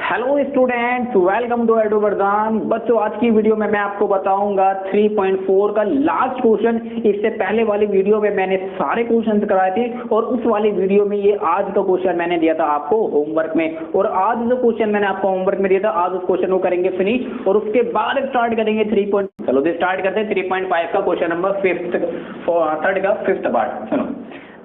Hello students, welcome to Edu Vardaan. बच्चों, आज की वीडियो में मैं आपको बताऊंगा 3.4 का लास्ट क्वेश्चन। इससे पहले वाली वीडियो में मैंने सारे क्वेश्चंस कराए थे और उस वाली वीडियो में ये आज का क्वेश्चन मैंने दिया था आपको होमवर्क में, और आज जो क्वेश्चन मैंने आपको होमवर्क में दिया था आज उस क्वेश्चन को करेंगे फिनिश और उसके बाद स्टार्ट करेंगे 3. चलो स्टार्ट करते हैं 3.5 का क्वेश्चन नंबर थर्ड का फिफ्थ पार्ट। सुनो,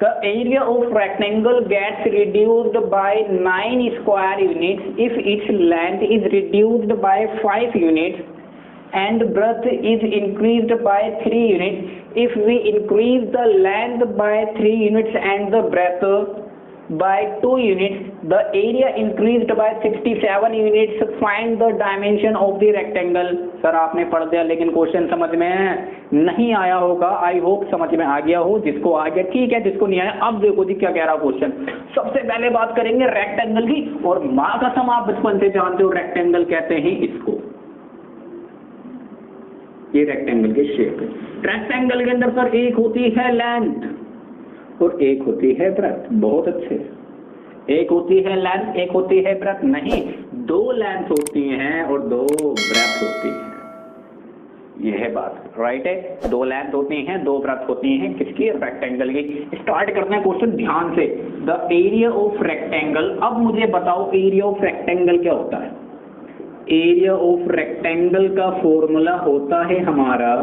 the area of rectangle gets reduced by 9 square units if its length is reduced by 5 units and breadth is increased by 3 units. If we increase the length by 3 units and the breadth by 2 units, the area increased by 67 units. Find the dimension of the rectangle. Sir आपने पढ़ दिया लेकिन question समझ में नहीं आया होगा। I hope समझ में आ गया हो। जिसको आ गया ठीक है, जिसको नहीं आया अब देखो जी क्या कह रहा क्वेश्चन। सबसे पहले बात करेंगे रेक्टेंगल की, और माँ कसम आप बचपन से जानते हो रेक्टेंगल कहते हैं इसको। ये रेक्टेंगल की शेप है। रेक्टेंगल के अंदर सर एक होती है लेंथ और एक होती है ब्रेथ। बहुत अच्छे, एक होती है लेंथ एक होती है ब्रेथ। नहीं, दो लेंथ होती हैं और दो ब्रेथ होती हैं। यह है बात, राइट है। दो लेंथ होती हैं दो ब्रेथ होती हैं किसकी? रेक्टेंगल की। स्टार्ट करते हैं क्वेश्चन ध्यान से। The area of rectangle. अब मुझे बताओ एरिया ऑफ रेक्टेंगल क्या होता है? एरिया ऑफ रेक्टेंगल का फॉर्मूला होता है हमारा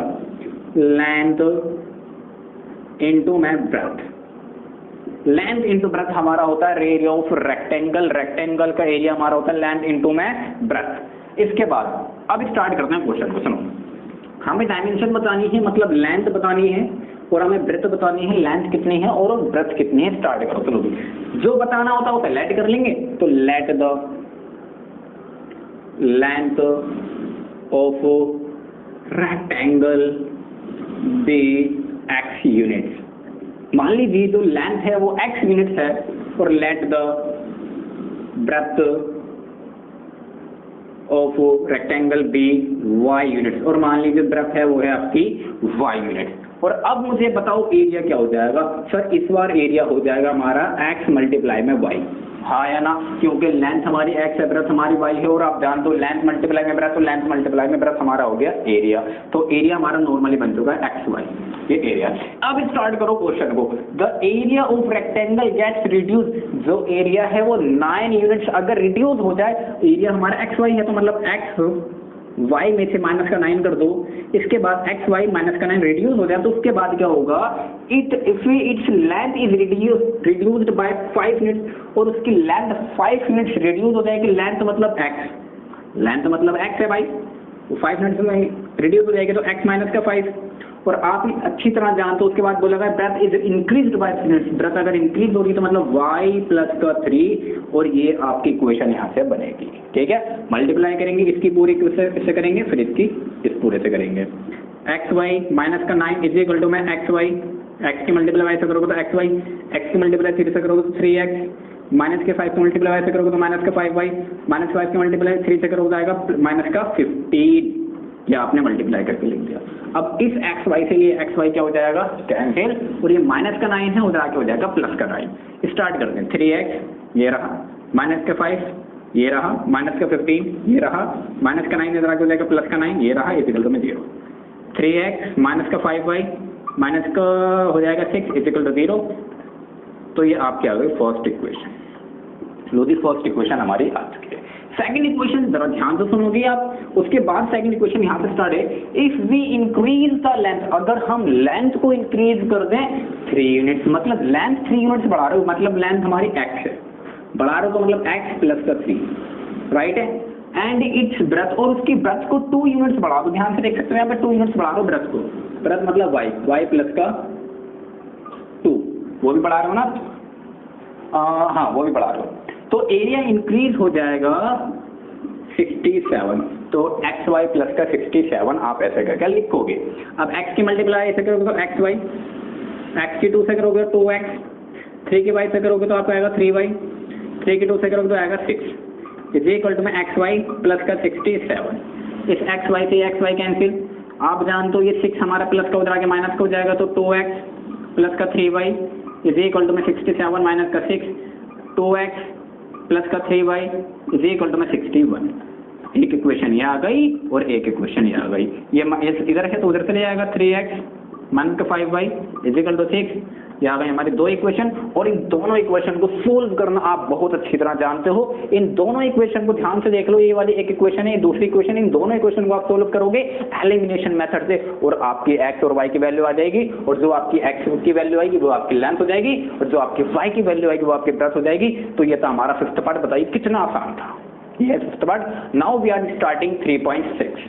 लेंथ इंटू में ब्रेथ। लेंथ इंटू ब्रेथ हमारा होता है एरिया ऑफ रेक्टेंगल। रेक्टेंगल का एरिया हमारा होता है लेंथ इंटू में ब्रेथ। इसके बाद अब स्टार्ट करते हैं क्वेश्चन को। सुनो, हमें डायमेंशन बतानी है, मतलब लेंथ बतानी है, और हमें ब्रेथ बतानी है लेंथ कितनी है और ब्रेथ कितनी है। स्टार्ट करो। चलो, जो बताना होता है लेट कर लेंगे। तो let the length of rectangle be x units. मान लीजिए जो लेंथ है वो x यूनिट्स है और let the breadth of rectangle be y units, और मान लीजिए ब्रेथ है वो है आपकी y यूनिट। और अब मुझे बताओ एरिया क्या हो जाएगा? सर इस बार एरिया हो जाएगा हमारा x मल्टीप्लाई में y। हाँ या ना? क्योंकि लेंथ हमारी x है, ब्रेथ हमारी y है, और आप जानते हो लेंथ मल्टीप्लाई में ब्रेथ, तो लेंथ मल्टीप्लाई में ब्रेथ हमारा हो गया एरिया। तो एरिया हमारा नॉर्मली बन चुका है एक्स वाई, ये एरिया। अब स्टार्ट करो क्वेश्चन को। The area of rectangle gets reduce. जो एरिया है वो 9 यूनिट्स अगर रिड्यूस हो जाए, एरिया हमारा एक्स वाई है तो मतलब एक्स वाई में से माइनस का 9 कर दो। इसके बाद एक्स वाई माइनस का 9 रिड्यूस हो जाए तो उसके बाद क्या होगा? Its length is reduced by 5 units, और उसकी लेंथ 5 यूनिट्स रिड्यूस हो जाएगी। लेंथ मतलब एक्स, लेंथ मतलब एक्स है भाई, वो 5 यूनिट्स में रिड्यूस हो जाएगी तो एक्स माइनस का 5। और आप अच्छी तरह जानते हो उसके बाद बोला गया breadth is increased by 3 units. Breadth अगर इंक्रीज होगी तो मतलब y प्लस का 3, और ये आपकी इक्वेशन यहाँ से बनेगी। ठीक है, मल्टीप्लाई करेंगे इसकी पूरी इससे करेंगे, फिर इसकी इस पूरे से करेंगे। एक्स वाई माइनस का 9 इज इक्वल टू में एक्स वाई, एक्स की मल्टीप्लाई से करोगे तो एक्स वाई, एक्स की मल्टीप्लाई 3 से करोगे तो 3x, माइनस के 5 की मल्टीप्लाई से करोगे तो माइनस का 5y, माइनस 5 की मल्टीप्लाई 3 से करोगे तो आएगा माइनस का 15। या आपने मल्टीप्लाई करके लिख दिया। अब इस एक्स वाई से ये एक्स वाई क्या हो जाएगा? कैंसिल, और ये माइनस का 9 है उधर आके हो जाएगा प्लस का 9। स्टार्ट करते हैं। 3x ये रहा, माइनस का 5 ये रहा, माइनस का 15 ये रहा, माइनस का 9 इधर आके हो जाएगा प्लस का 9 ये रहा, इक्वल टू में 0। 3x माइनस का 5y माइनस का हो जाएगा 6 इक्वल टू 0। तो ये आपकी आ गई first equation. Low the first equation हमारी आ चुकी है। सेकंड इक्वेशन जरा ध्यान से सुनोगे आप। उसके बाद सेकंड इक्वेशन यहाँ से स्टार्ट है। If we increase the length, अगर हम लेंथ को इंक्रीज कर दें 3 यूनिट्स, मतलब लेंथ 3 यूनिट्स बढ़ा रहे हो, मतलब लेंथ हमारी x है, बढ़ा रहे हो तो मतलब x प्लस का 3, राइट है। एंड इट्स ब्रेथ, और उसकी ब्रेथ को 2 यूनिट्स बढ़ा दो। ध्यान से देख सकते हो यहाँ पे 2 यूनिट्स बढ़ा रहे हो ब्रेथ को। ब्रेथ मतलब y प्लस का 2, वो भी बढ़ा रहे हो ना? हाँ वो भी बढ़ा रहे हो। तो एरिया इंक्रीज हो जाएगा 67। तो एक्स वाई प्लस का 67 आप ऐसे करके लिखोगे। अब एक्स की मल्टीप्लाई ऐसे करोगे तो एक्स वाई, एक्स की 2 से करोगे तो 2x, 3 की वाई से करोगे तो आपको आएगा 3y, 3 की 2 से करोगे तो आएगा 6 इज इक्वल टू में एक्स वाई प्लस का 67। इस एक्स वाई से एक्स वाई कैंसिल। आप जानते हो ये 6 हमारा प्लस का उधर आके माइनस का हो जाएगा, तो 2x प्लस का 3y इज इक्वल टू में 67 माइनस का 6, 2x प्लस का 3y इज इक्वल टू में 61। एक इक्वेशन ये आ गई और एक इक्वेशन ये आ गई। ये इधर है तो उधर चले जाएगा 3x मान के 5y इज इक्वल टू 6। ये आ गई हमारी दो इक्वेशन। और इन दोनों इक्वेशन को सोल्व करना आप बहुत अच्छी तरह जानते हो। इन दोनों इक्वेशन को ध्यान से देख लो, ये वाली एक इक्वेशन है, दूसरी इक्वेशन। इन दोनों इक्वेशन को आप सोल्व करोगे एलिमिनेशन मेथड से और आपकी x और y की वैल्यू आ जाएगी, और जो आपकी x की वैल्यू आएगी वो आपकी लेंथ हो जाएगी, और जो आपकी y की वैल्यू आएगी वो आपकी ब्रेथ हो जाएगी। तो ये था हमारा फिफ्थ पार्ट। बताइए कितना आसान था। ये है fifth part. Now we are starting 3.6।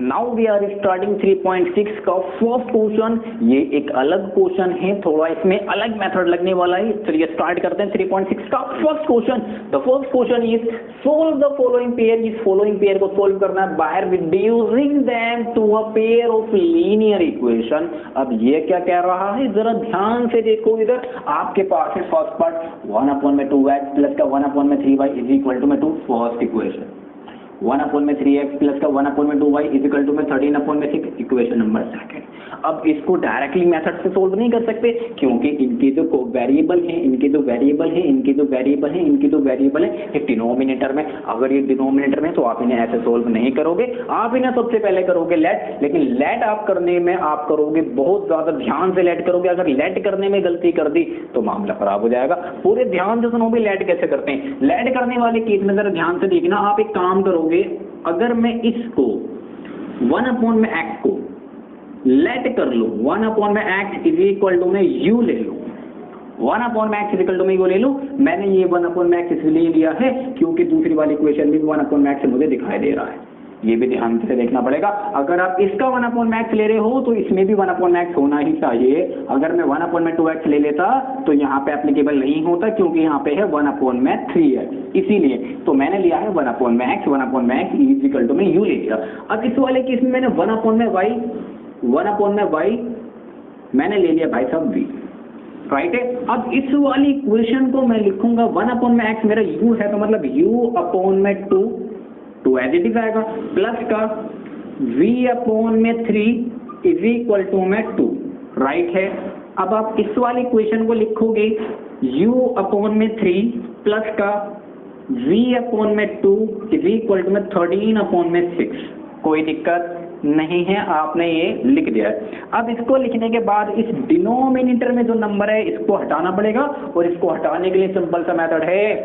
Now we are starting 3.6 का फर्स्ट क्वेश्चन। ये एक अलग क्वेश्चन है, थोड़ा इसमें अलग मेथड लगने वाला है। चलिए स्टार्ट करते हैं 3.6 का first question. The first question is solve the following pair. इस फॉलोइंग पेयर को सोल्व करना है by reducing them to a pair of linear equation. अब ये क्या कह रहा है, जरा ध्यान से देखो। इधर आपके पास है फर्स्ट पार्ट 1/2x प्लस का 1/3y इज इक्वल टू में 2 फर्स्ट इक्वेशन, 1/3x प्लस का 1/2y इज इक्वल टू में 13/6 इक्वेशन नंबर सेकंड। अब इसको डायरेक्टली मेथड से सोल्व नहीं कर सकते क्योंकि इनके जो वेरिएबल हैं, इनके जो वेरिएबल है ये डिनोमिनेटर में। अगर ये डिनोमिनेटर में तो आप इन्हें ऐसे सोल्व नहीं करोगे, आप इन्हें सबसे पहले करोगे लेट। लेकिन लेट आप करने में आप करोगे बहुत ज्यादा ध्यान से लेट करोगे। अगर लेट करने में गलती कर दी तो मामला खराब हो जाएगा। पूरे ध्यान से सुनो भी लेट कैसे करते हैं। लेट करने वाले केस में जरा ध्यान से देखना। आप एक काम करोगे, अगर मैं इसको 1/x को लेट कर लो, 1/x इज इक्वल टू में u ले लो, 1/x इज इक्वल टू में u ले लो। मैंने ये 1/x इसलिए लिया है क्योंकि दूसरी वाली इक्वेशन भी 1/x मुझे दिखाई दे रहा है। ये भी ध्यान से देखना पड़ेगा। अगर आप इसका 1/x ले रहे हो तो इसमें भी 1/x होना ही चाहिए। अगर मैं 1/2x ले लेता तो यहाँ पे एप्लीकेबल नहीं होता क्योंकि यहाँ पे है 1/3x, इसीलिए तो मैंने लिया है 1/x इज इक्वल टू में u ले लिया। अब इस वाले केस में मैंने 1/y मैंने ले लिया भाई साहब v, राइट है। अब इस वाली इक्वेशन को मैं लिखूंगा 1/x मेरा u है तो मतलब u/2 एज इट इज आएगा, प्लस का v/3 इज इक्वल टू में 2, राइट है। अब आप इस वाली इक्वेशन को लिखोगे u/3 प्लस का v/2 इज इक्वल टू में 13/6। कोई दिक्कत नहीं है, आपने ये लिख दिया है। अब इसको लिखने के बाद इस डिनोमिनेटर में जो नंबर है इसको हटाना पड़ेगा, और इसको हटाने के लिए सिंपल सा मेथड है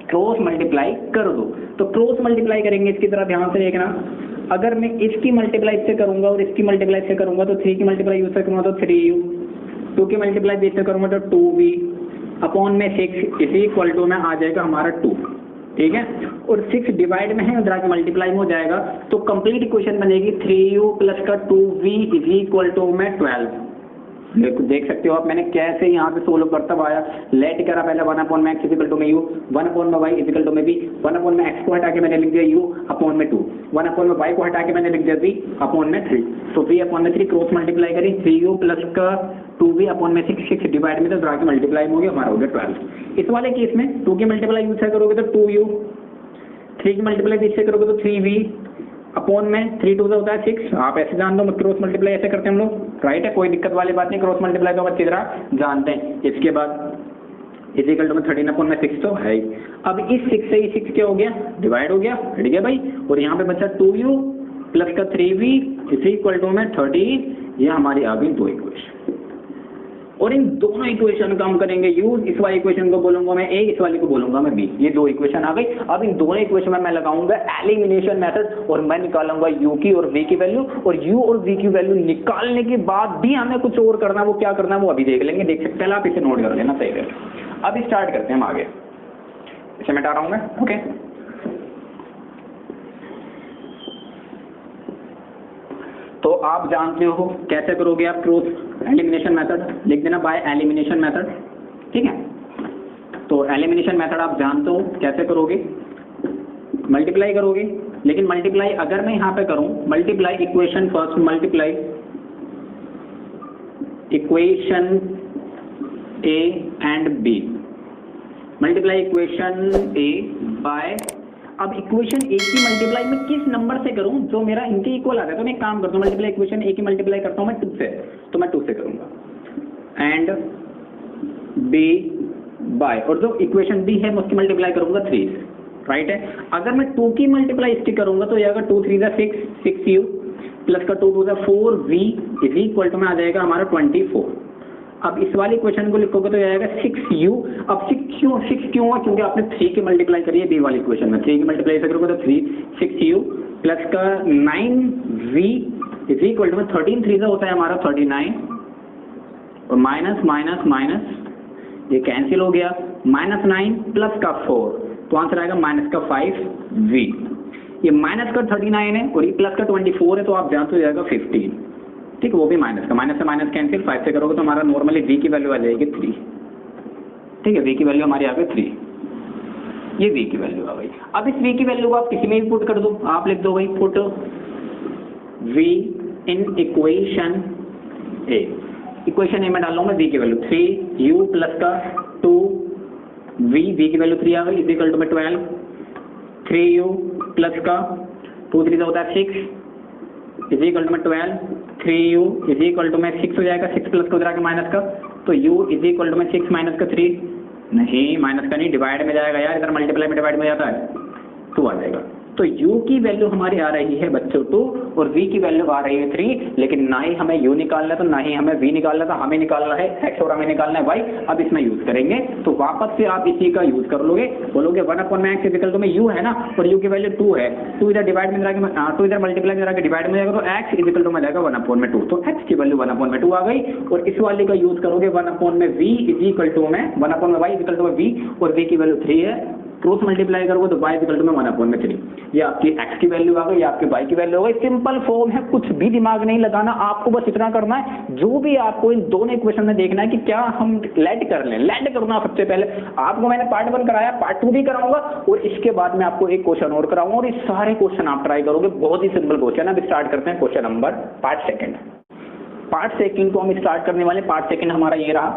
क्रॉस मल्टीप्लाई कर दो। तो क्रॉस मल्टीप्लाई करेंगे, इसकी तरह ध्यान से देखना। अगर मैं इसकी मल्टीप्लाई से करूंगा और इसकी मल्टीप्लाई से करूंगा तो 3 की मल्टीप्लाई यू से करूंगा तो 3u, 2 की मल्टीप्लाई बी से करूंगा तो 2v/6 इसी इक्वल टू में आ जाएगा हमारा 2, ठीक है। और 6 डिवाइड में है, उधर के मल्टीप्लाई में हो जाएगा तो कंप्लीट इक्वेशन बनेगी 3u प्लस का 2v इज इक्वल टू में 12। देख सकते हो आप मैंने कैसे यहाँ पे सोल्व करता आया। लेट करा पहले 1/x इज इक्वल टू में u, 1/y is equal to में v, 1/x को हटा के मैंने लिख दिया u/2, 1/y को हटा के मैंने लिख दिया v/3। तो v/3 क्रॉस मल्टीप्लाई करी 3u प्लस का 2v/6, 6 डिवाइड में तो ड्रा के मल्टीप्लाई हो गया, हमारा हो गया 12। इस वाले केस में 2 की मल्टीप्लाई u से करोगे तो 2u, 3 की मल्टीप्लाई इससे करोगे तो 3v में 3 2 होता है 6। आप ऐसे जान दो, क्रॉस मल्टीप्लाई ऐसे करते हैं हम लोग, राइट है। कोई दिक्कत वाली बात नहीं, क्रॉस मल्टीप्लाई तो अच्छी तरह जानते हैं। इसके बाद इज इक्वल टू में 13/6 तो है ही। अब इस 6 से ही 6 क्या हो गया, डिवाइड हो गया, हट गया भाई। और यहाँ पे बचा 2u प्लस का 3v इज इक्वल टू में 13। ये हमारी आ गई दो इक्वेशन, और इन दोनों इक्वेशन का हम करेंगे यूज। इस वाली इक्वेशन को बोलूंगा मैं a, इस वाली को बोलूंगा मैं b। ये दो इक्वेशन आ गई। अब इन दोनों इक्वेशन में मैं लगाऊंगा एलिमिनेशन मेथड, और मैं निकालूंगा u की और v की वैल्यू। और u और v की वैल्यू निकालने के बाद भी हमें कुछ और करना, वो क्या करना है वो अभी देख लेंगे। देख सकते हैं आप, इसे नोट कर लेना सही है। अब स्टार्ट करते हैं हम आगे, इसे मिटा रहा हूं मैं, ओके। तो आप जानते हो कैसे करोगे आप क्रॉस एलिमिनेशन मेथड, लिख देना बाय एलिमिनेशन मेथड, ठीक है। तो एलिमिनेशन मेथड आप जानते हो कैसे करोगे, मल्टीप्लाई करोगे। लेकिन मल्टीप्लाई अगर मैं यहाँ पे करूँ, multiply equation first, multiply equation A and B, multiply equation A by. अब इक्वेशन ए की मल्टीप्लाई मैं किस नंबर से करूं जो मेरा इनके इक्वल आ जाए। तो मैं एक काम करता हूं, मल्टीप्लाई इक्वेशन ए की मल्टीप्लाई करता हूं मैं 2 से, तो मैं 2 से करूंगा। एंड बी बाय, और जो इक्वेशन बी है मैं उसकी मल्टीप्लाई करूंगा 3 से, राइट है। अगर मैं 2 की मल्टीप्लाई इसकी करूंगा तो ये आएगा 2 3 6 6u प्लस का 2 2 4v इज इक्वल टू में आ जाएगा हमारा 24। अब इस वाली इक्वेशन को लिखोगे तो ये आएगा 6u। अब 6 क्यों है, क्योंकि आपने 3 की मल्टीप्लाई करी है बी वाली इक्वेशन में, 3 की मल्टीप्लाई से करोगे तो 6u प्लस का 9v इज इक्वल टू में 13 3 होता है हमारा 39, और माइनस माइनस माइनस ये कैंसिल हो गया, -9 प्लस का 4, तो आंसर आएगा माइनस का 5v। ये माइनस का 39 है और ये प्लस का 24 है, तो आप जानते हो जाएगा 15, ठीक है, वो भी माइनस का, माइनस से माइनस कैंसिल, 5 से करोगे तो हमारा नॉर्मली v की वैल्यू आ जाएगी 3, ठीक है, v की वैल्यू हमारी आ गई 3, ये v की वैल्यू आ गई। अब इस v की वैल्यू को आप किसी में भी पुट कर दो, आप लिख दो भाई put v in equation A, equation A में डाल लूंगा v की वैल्यू 3u प्लस का 2v की वैल्यू 3 आ गई इज इक्वल टू में 12, 3u प्लस का 2 3 होता है 6 इज इक्वल टू में 12, 3u इज इक्वल टू में 6 हो जाएगा, 6 प्लस का उधर माइनस का, तो u इज इक्वल टू में 6 माइनस का 3, नहीं माइनस का नहीं, डिवाइड में जाएगा यार, इधर मल्टीप्लाई में डिवाइड में जाता है, 2 आ जाएगा। तो u की वैल्यू हमारी आ रही है बच्चों 2 और v की वैल्यू आ रही है 3, लेकिन ना ही हमें u निकालना है तो ना ही हमें v निकालना था, हमें निकालना है x और हमें निकालना है y। अब इसमें यूज करेंगे तो वापस से आप इसी का यूज कर लोगे, बोलोगे 1/x इक्वल टू में u है ना, और u की वैल्यू 2 है, 2 इधर डिवाइड में जाके 2 इधर मल्टीप्लाई में जाके डिवाइड में जाएगा तो x इक्वल टू में जाएगा 1/2, तो x की वैल्यू 1/2 आ गई, और इस वाले का यूज करोगे 1/v इज इक्वल टू में 1/y इक्वल टू में v, और v की वैल्यू 3 है, क्रॉस मल्टीप्लाई करोगे तो y इक्वल टू में 1/3, ये आपकी x की वैल्यू आ गई, ये आपके y की वैल्यू हो गई। सिंपल फॉर्म है, कुछ भी दिमाग नहीं लगाना, आपको बस इतना करना है, जो भी आपको इन दोनों इक्वेशन में देखना है कि क्या हम लेट कर लें, लेट करना सबसे पहले। आपको मैंने पार्ट 1 कराया, पार्ट 2 भी कराऊंगा, और इसके बाद मैं आपको एक क्वेश्चन और कराऊंगा, और ये सारे क्वेश्चन आप ट्राई करोगे, बहुत ही सिंपल क्वेश्चन। अब स्टार्ट करते हैं क्वेश्चन नंबर पार्ट सेकंड को हम स्टार्ट करने वाले। पार्ट सेकंड हमारा ये रहा,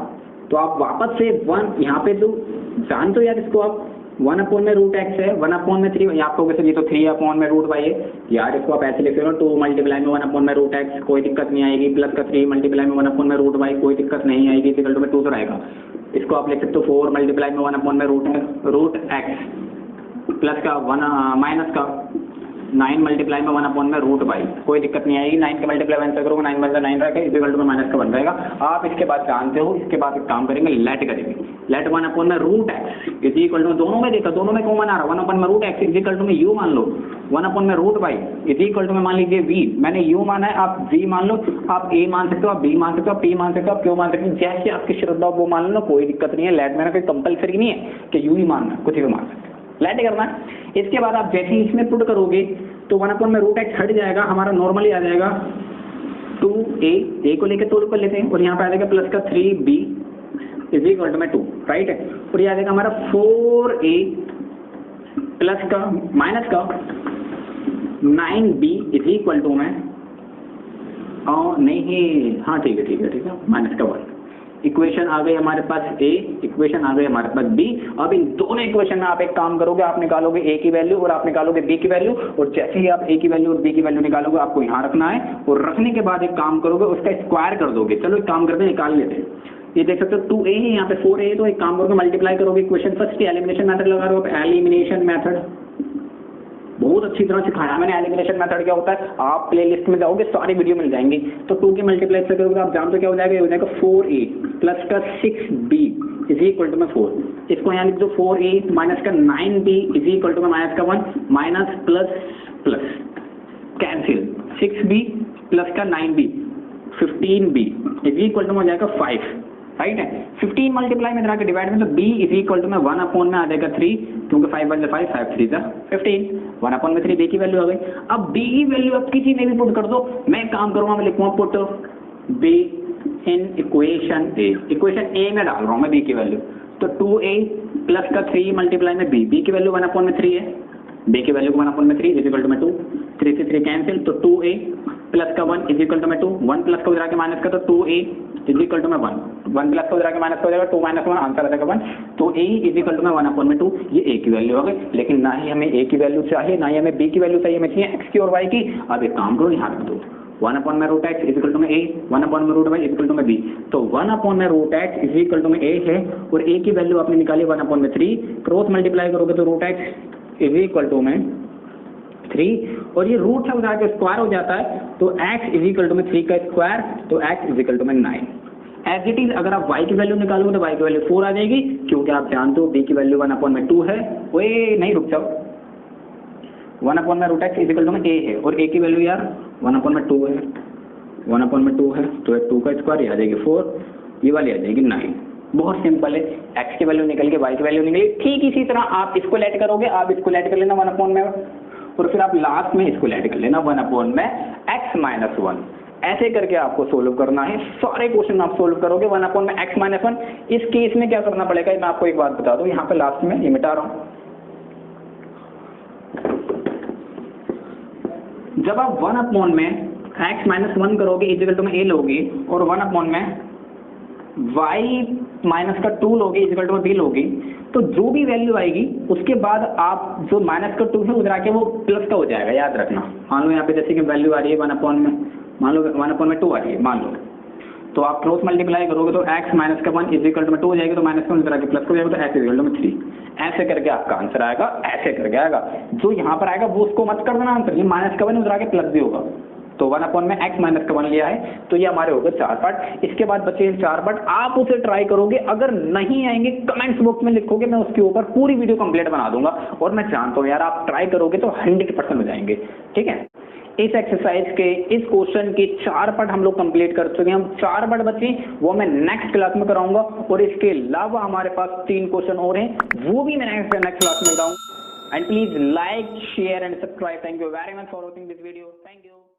तो आप वापस से 1 यहाँ पे दो, जान तो यार इसको आप 1/√x है, 1/3, यहाँ आपको वैसे ये तो 3/√y है यार, इसको आप ऐसे लिख रहे हो 2 मल्टीप्लाई में 1/√x, कोई दिक्कत नहीं आएगी, प्लस का 3 मल्टीप्लाई में 1/√y, कोई दिक्कत नहीं आएगी, इक्वल टू में 2 तो रहेगा। इसको आप लिख सकते हो 4 मल्टीप्लाई में 1/√x प्लस का 1 माइनस का 9 मल्टीप्लाई में 1/√y, कोई दिक्कत नहीं आएगी, 9 के मल्टीप्लाई आंसर करोगे 9 × 9 रहेगा, इक्वल टू में माइनस का बन जाएगा। आप इसके बाद जानते हो, इसके बाद एक काम करेंगे, लेट करेंगे, late 1/√x is equal to, दोनों में देखा, दोनों में कॉमन आ रहा है, 1/√x इज इक्वल टू में u मान लो, 1/√y इज इक्वल टू में मान लीजिए v, मैंने u माना है, आप v मान लो, आप a मान सकते हो, आप b मान सकते हो, आप p मान सकते हो, आप q मान सकते हो, जैसे आपकी श्रद्धा वो मान लो, कोई दिक्कत नहीं है। लेट में कोई कंपलसरी नहीं है कि u ही मानना, कुछ भी मान सकते हो, लेट करना है। इसके बाद आप जैसे ही इसमें पुट करोगे तो 1/√x हट जाएगा, हमारा नॉर्मली आ जाएगा 2a को लेकर तोड़ कर लेते हैं, और यहाँ पे आ जाएगा प्लस का 3b इज इक्वल टू में 2, राइट है, और ये आ जाएगा हमारा 4a प्लस का माइनस का 9b इज इक्वल टू में, नहीं, हाँ ठीक है, माइनस का 1। इक्वेशन आ गई हमारे पास a, इक्वेशन आ गई हमारे पास b। अब इन दोनों इक्वेशन में आप एक काम करोगे, आप निकालोगे a की वैल्यू और आप निकालोगे b की वैल्यू, और जैसे ही आप a की वैल्यू और b की वैल्यू निकालोगे आपको यहाँ रखना है, और रखने के बाद एक काम करोगे, उसका स्क्वायर कर दोगे। चलो एक काम करते हैं, निकाल लेते हैं। ये देख सकते हो 2a है, यहाँ पे 4a है, तो एक काम करोगे, मल्टीप्लाई करोगे इक्वेशन फर्स्ट की, एलिमिनेशन मेथड लगा रहे हो, एलिमिनेशन मेथड बहुत अच्छी तरह सिखाया मैंने। एलिमिनेशन मेथड क्या होता है, आप प्लेलिस्ट में जाओगे, सारी वीडियो मिल जाएंगी। तो 2 की मल्टीप्लाई से करोगे, आप जानते हो क्या हो जाएगा, ये हो जाएगा 4a प्लस का 6b इज इक्वल टू में 4। इसको यहाँ लिख दो 4a माइनस का 9b इज इक्वल टू में माइनस का 1, minus plus plus cancel, 6b plus का 9b 15b is equal to में हो जाएगा 5, राइट है। 15 मल्टीप्लाई में जाके डिवाइड में, तो b इज इक्वल टू में 1/में आ जाएगा 3, क्योंकि 5 × 5 5 3 15, 1/3 b की वैल्यू आ गई। अब b की वैल्यू अब किसी में भी पुट कर दो, मैं काम करूंगा, मैं लिखूंगा put b in equation a, equation a में डाल रहा हूँ मैं b की वैल्यू, तो 2a प्लस का 3 मल्टीप्लाई में b की वैल्यू 1/3 है, b की वैल्यू 1/3 इज इक्वल टू में 2, 3 से 3 कैंसिल, तो 2a प्लस का 1 इज इक्वल टू में 2, 1 प्लस का उधर आके माइनस का, तो 2a इज इक्वल टू में 1, 1 प्लस का उधर आके माइनस का हो जाएगा 2 - 1, आंसर आ जाएगा 1, तो a इज इक्वल टू में 1/2। ये a की वैल्यू आ गई, लेकिन ना ही हमें a की वैल्यू चाहिए, ना ही हमें b की वैल्यू चाहिए, हमें चाहिए x की और y की। अब एक काम करो, यहाँ रख दो 1 अपॉन में root x is equal to में ए, 1 अपॉन में root y is equal to में बी। तो 1 अपॉन में root x is equal to में ए है और ए की वैल्यू आपने निकाली 1 अपॉन में 3, क्रॉस मल्टीप्लाई करोगे तो root x is equal to में 3 और ये रूट है उधर के स्क्वायर हो जाता है तो x इज इक्वल टू में 3 का स्क्वायर, तो x इज इक्वल टू में 9। एज इट इज अगर आप y की वैल्यू निकालोगे तो y की वैल्यू 4 आ जाएगी, क्योंकि आप जानते हो b की वैल्यू 1 अपॉन में 2 है। ओए नहीं रुक जाओ, 1 अपॉन में root x is equal to में a है और a की वैल्यू यार 1 अपॉन में 2 है, 1 अपॉन में 2 है तो 2 का स्क्वायर ये आ जाएगी 4, ये वाली आ जाएगी 9। बहुत सिंपल है, x की वैल्यू निकल के y की वैल्यू निकली। ठीक इसी तरह आप इसको लेट करोगे, आप इसको लेट कर लेना 1 अपॉन में और फिर आप लास्ट में इसको लेट कर लेना 1 अपॉन में x माइनस 1। ऐसे करके आपको सोल्व करना है, सारे क्वेश्चन आप सोल्व करोगे 1 अपॉन में x माइनस 1। इस केस में क्या करना पड़ेगा मैं आपको एक बात बता दूं, यहाँ पे लास्ट में ये मिटा रहा हूँ। जब आप 1 अपॉन में x माइनस 1 करोगे इज इक्वल टू में a लोगे और 1 अपॉन में y माइनस का 2 लोगे इज इक्वल टू में b लोगे, तो जो भी वैल्यू आएगी उसके बाद आप जो माइनस का 2 है उधर आके वो प्लस का हो जाएगा, याद रखना। मान लो यहाँ पे जैसे कि वैल्यू आ रही है 1 अपॉन में, मान लो 1 अपॉन में 2 आ रही है मान लो, तो आप क्रॉस मल्टीप्लाई करोगे तो x माइनस का 1 इज इक्वल टू में 2 हो जाएगा, तो माइनस का उधर आके प्लस का हो जाएगा तो x इज इक्वल टू में 3। ऐसे करके आपका आंसर आएगा, ऐसे करके आएगा। जो यहाँ पर आएगा वो उसको मत कर देना आंसर, ये माइनस का 1 उधर आके प्लस भी होगा। तो 1 अपॉन में x माइनस का 1 लिया है तो ये हमारे हो गए 4 पार्ट। इसके बाद बचे 4 पार्ट, आप उसे ट्राई करोगे, अगर नहीं आएंगे कमेंट्स बॉक्स में लिखोगे, मैं उसके ऊपर पूरी वीडियो कंप्लीट बना दूंगा। और मैं जानता हूँ यार आप ट्राई करोगे तो 100% हो जाएंगे, ठीक है। इस एक्सरसाइज के इस क्वेश्चन के 4 पार्ट हम लोग कंप्लीट कर चुके हैं। हम 4 पार्ट बचे वो मैं नेक्स्ट क्लास में कराऊंगा और इसके अलावा हमारे पास 3 क्वेश्चन और हैं, वो भी मैं नेक्स्ट क्लास में बताऊंगा। And please like share and subscribe. Thank you very much for watching this video. Thank you.